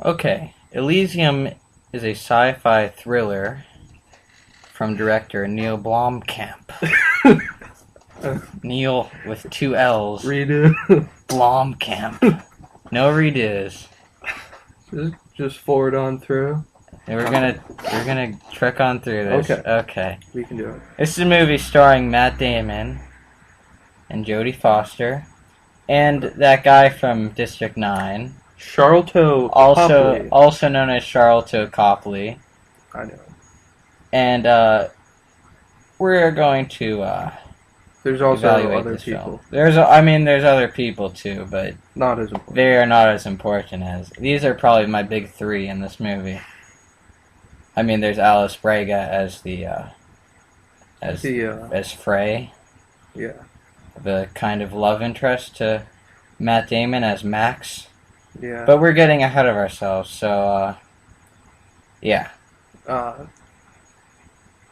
Okay, Elysium is a sci-fi thriller from director Neill Blomkamp. Neil with two L's. Redo. Blomkamp. No redos. Just forward on through. And we're gonna trek on through this. Okay. Okay. We can do it. This is a movie starring Matt Damon and Jodie Foster and that guy from District 9. Charlton Also Copley. also known as Charlton Copley. I know. And we're going to There's also evaluate other this people. film. There's other people too, but Not as important. they are not as important as these are probably my big three in this movie. I mean, there's Alice Braga as as Frey, Yeah. the kind of love interest to Matt Damon as Max. Yeah. But we're getting ahead of ourselves, so yeah.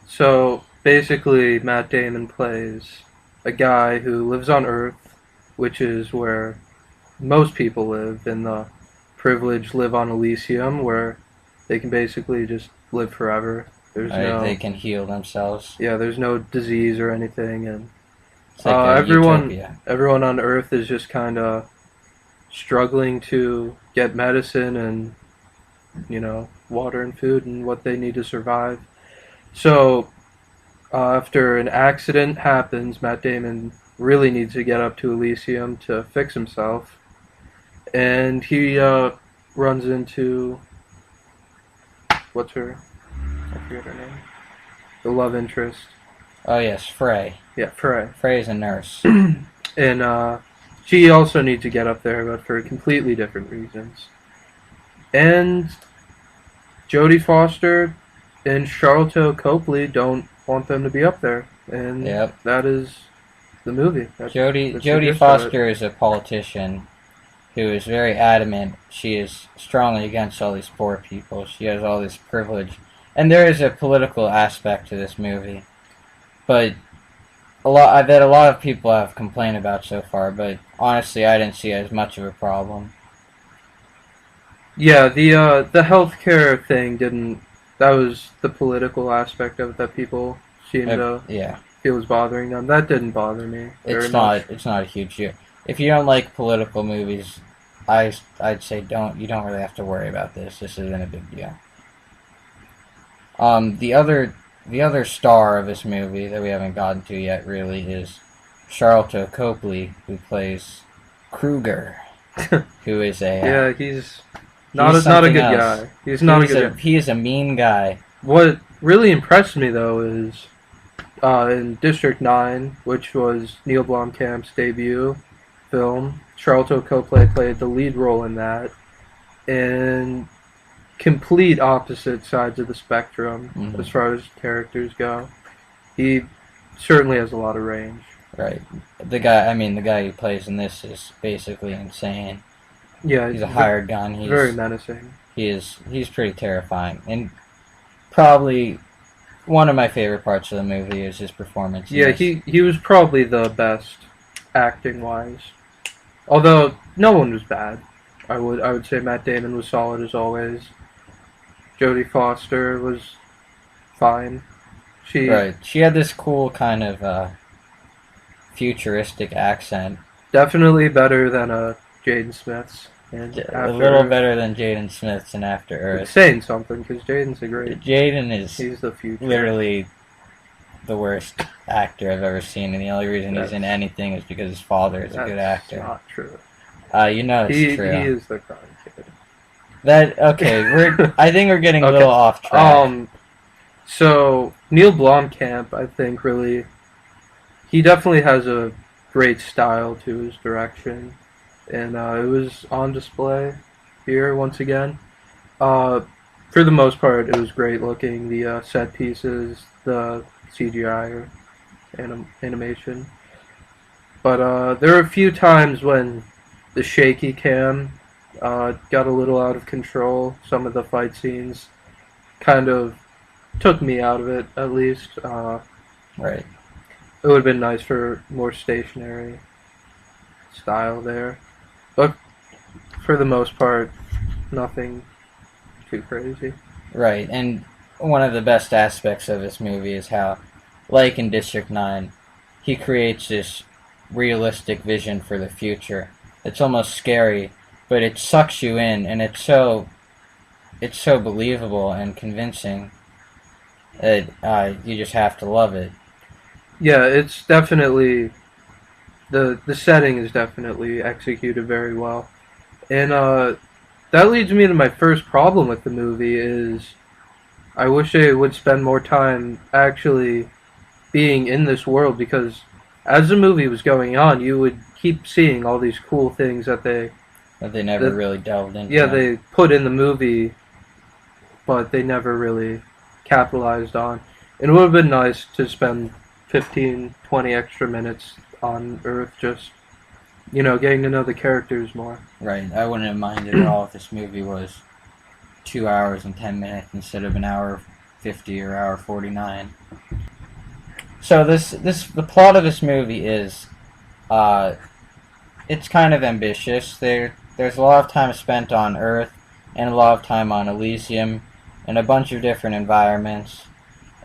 So basically, Matt Damon plays a guy who lives on Earth, which is where most people live, and the privileged live on Elysium, where they can basically just live forever. There's They can heal themselves. there's no disease or anything, and It's like a everyone utopia. everyone on Earth is just kind of struggling to get medicine and water and food and what they need to survive. So after an accident happens, Matt Damon really needs to get up to Elysium to fix himself, and he runs into what's her? I forget her name. The love interest. Oh yes, Frey. Yeah, Frey. Frey is a nurse. And she also needs to get up there, but for completely different reasons. And Jodie Foster and Charlton Copley don't want them to be up there, and Yep. that is the movie. Jodie that's the gist of Foster is a politician who is very adamant. She is strongly against all these poor people. She has all this privilege, and there is a political aspect to this movie, but a lot of people have complained about so far. But honestly, I didn't see it as much of a problem. Yeah, the healthcare thing didn't. That was the political aspect of it that people seemed to Yeah, feel was bothering them. That didn't bother me very it's much. not a huge deal. If you don't like political movies, I'd say you don't really have to worry about this. This isn't a big deal. The other star of this movie that we haven't gotten to yet really is Charlton Copley, who plays Kruger, who is Yeah, a he's not a good something else. guy. He's not a good guy. He is a mean guy. What really impressed me though is in District 9, which was Neill Blomkamp's debut film, Charlton Copley played the lead role in that, in complete opposite sides of the spectrum as far as characters go. He certainly has a lot of range. Right. The guy who plays in this is basically insane. Yeah, He's a hired gun. He's very menacing. He's pretty terrifying, and probably one of my favorite parts of the movie is his performance. Yeah, he was probably the best acting wise. Although no one was bad. I would say Matt Damon was solid as always. Jodie Foster was fine. She had this cool kind of futuristic accent. definitely better than Jaden Smith's. And A little better than Jaden Smith's in After It's Earth. saying something because Jaden's a great. Jaden is He's the future. literally the worst actor I've ever seen, and the only reason he's in anything is because his father is a good actor. That's not true. You know it's true. He is the crime kid. I think we're getting a little off track. So Neill Blomkamp, I think, he definitely has a great style to his direction, and it was on display here once again. For the most part, it was great looking. The set pieces, the CGI or animation, but there were a few times when the shaky cam got a little out of control. Some of the fight scenes kind of took me out of it, at least. Right. It would have been nice for more stationary style there. But for the most part, nothing too crazy. Right, and one of the best aspects of this movie is how, like in District 9, he creates this realistic vision for the future. It's almost scary, but it sucks you in, and it's so believable and convincing that you just have to love it. Yeah, it's definitely the setting is definitely executed very well, and that leads me to my first problem with the movie is I wish they would spend more time actually being in this world because as the movie was going on, you would keep seeing all these cool things That they never that really delved into. yeah they put in the movie, but they never really capitalized on. And it would have been nice to spend 15, 20 extra minutes on Earth just, getting to know the characters more. Right, I wouldn't have minded at all if this movie was 2 hours and 10 minutes instead of an hour 50 or hour 49. So the plot of this movie is, it's kind of ambitious. There's a lot of time spent on Earth and a lot of time on Elysium and a bunch of different environments.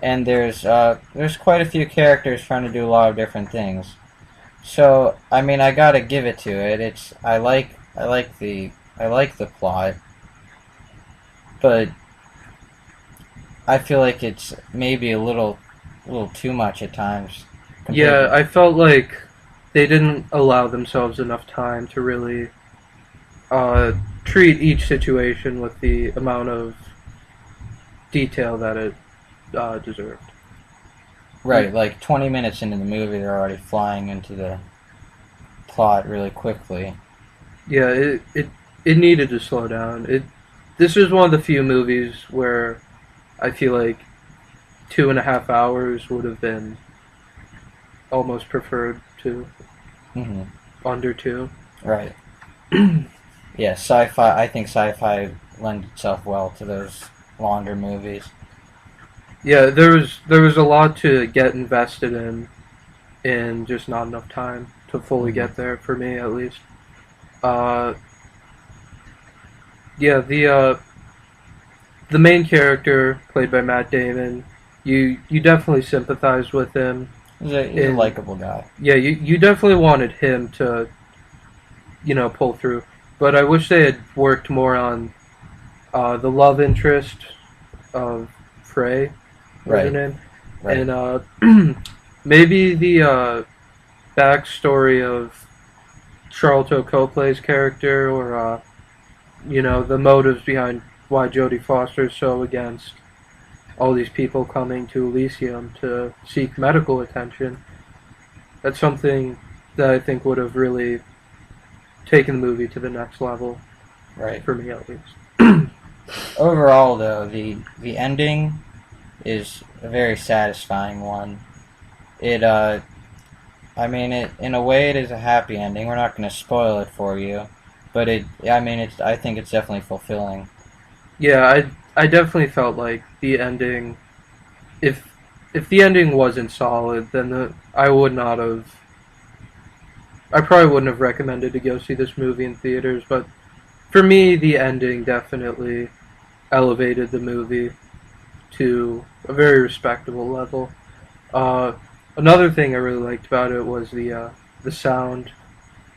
And there's quite a few characters trying to do a lot of different things. So I mean, I gotta give it to it. I like the plot, but I feel like it's maybe a little too much at times. Yeah, I felt like they didn't allow themselves enough time to really treat each situation with the amount of detail that it deserved. Right, like 20 minutes into the movie, they're already flying into the plot really quickly. Yeah, it needed to slow down. This is one of the few movies where I feel like 2.5 hours would have been almost preferred to under 2. Right. Yeah, sci-fi. I think sci-fi lends itself well to those longer movies. Yeah, there was a lot to get invested in, and just not enough time to fully get there for me, at least. Yeah, the main character played by Matt Damon, you definitely sympathize with him. He's a likable guy. Yeah, you definitely wanted him to, pull through. But I wish they had worked more on the love interest of Frey, Right. Right. And maybe the backstory of Charlton Copley's character, or the motives behind why Jodie Foster is so against all these people coming to Elysium to seek medical attention. That's something that I think would have really taken the movie to the next level. Right. For me, at least. Overall, though, the ending is a very satisfying one. In a way, it is a happy ending. We're not going to spoil it for you, but I think it's definitely fulfilling. Yeah, I definitely felt like the ending, if the ending wasn't solid, then I probably wouldn't have recommended to go see this movie in theaters, but for me, the ending definitely elevated the movie to a very respectable level. Another thing I really liked about it was the sound,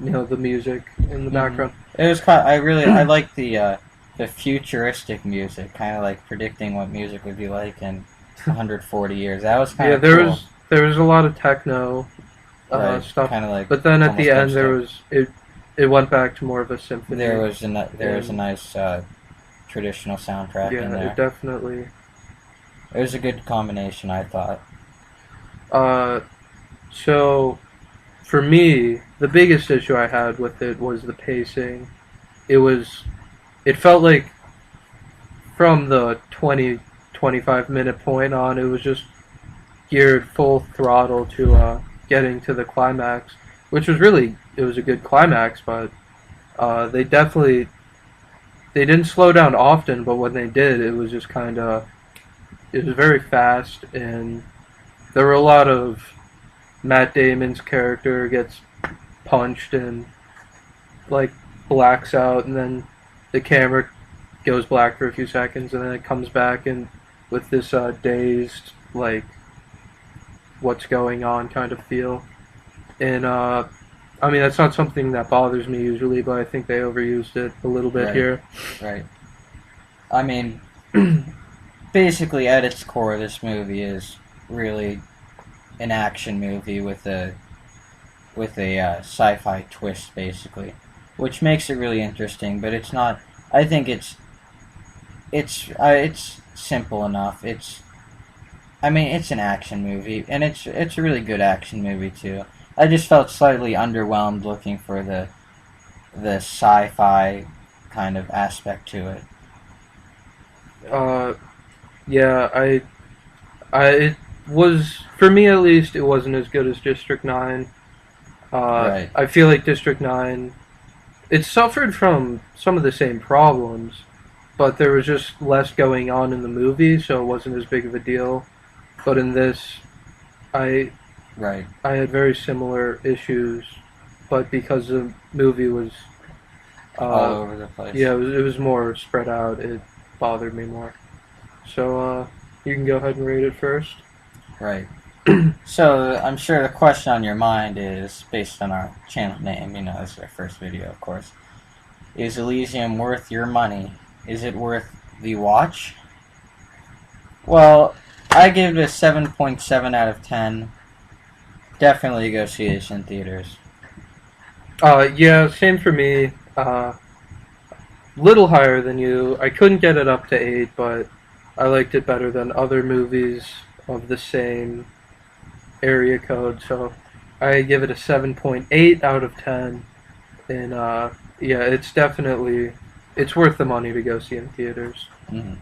the music in the background. It was I liked the futuristic music, kind of like predicting what music would be like in 140 years. That was kind of cool. There was a lot of techno stuff, kind of like. But then at the end, it went back to more of a symphony. There was a nice traditional soundtrack in there. Yeah, definitely. It was a good combination, I thought. So, for me, the biggest issue I had with it was the pacing. It felt like from the 20-25 minute point on, it was just geared full throttle to getting to the climax, which was it was a good climax, but they didn't slow down often, but when they did, it was just it was very fast, and there were a lot of Matt Damon's character gets punched and blacks out, and then the camera goes black for a few seconds, and then it comes back and with this dazed, like, what's going on kind of feel. And I mean, that's not something that bothers me usually, but I think they overused it a little bit Right. here. Right. I mean, basically, at its core, this movie is really an action movie with a sci-fi twist, basically, which makes it really interesting. But it's not. I think it's simple enough. I mean, it's an action movie, and it's a really good action movie too. I just felt slightly underwhelmed looking for the sci-fi kind of aspect to it. Yeah, it was, for me at least, it wasn't as good as District 9. Right. I feel like District 9, it suffered from some of the same problems, but there was just less going on in the movie, so it wasn't as big of a deal. But in this, I Right. I had very similar issues, but because the movie was, All over the place. yeah, it was more spread out, it bothered me more. So, you can go ahead and rate it first. Right. So I'm sure the question on your mind is, based on our channel name, this is our first video, of course. Is Elysium worth your money? Is it worth the watch? Well, I give it a 7.7 out of 10. Definitely go see this in theaters. Yeah, same for me. Little higher than you. I couldn't get it up to 8, but I liked it better than other movies of the same area code, so I give it a 7.8 out of 10. And yeah, it's worth the money to go see in theaters. Mm-hmm.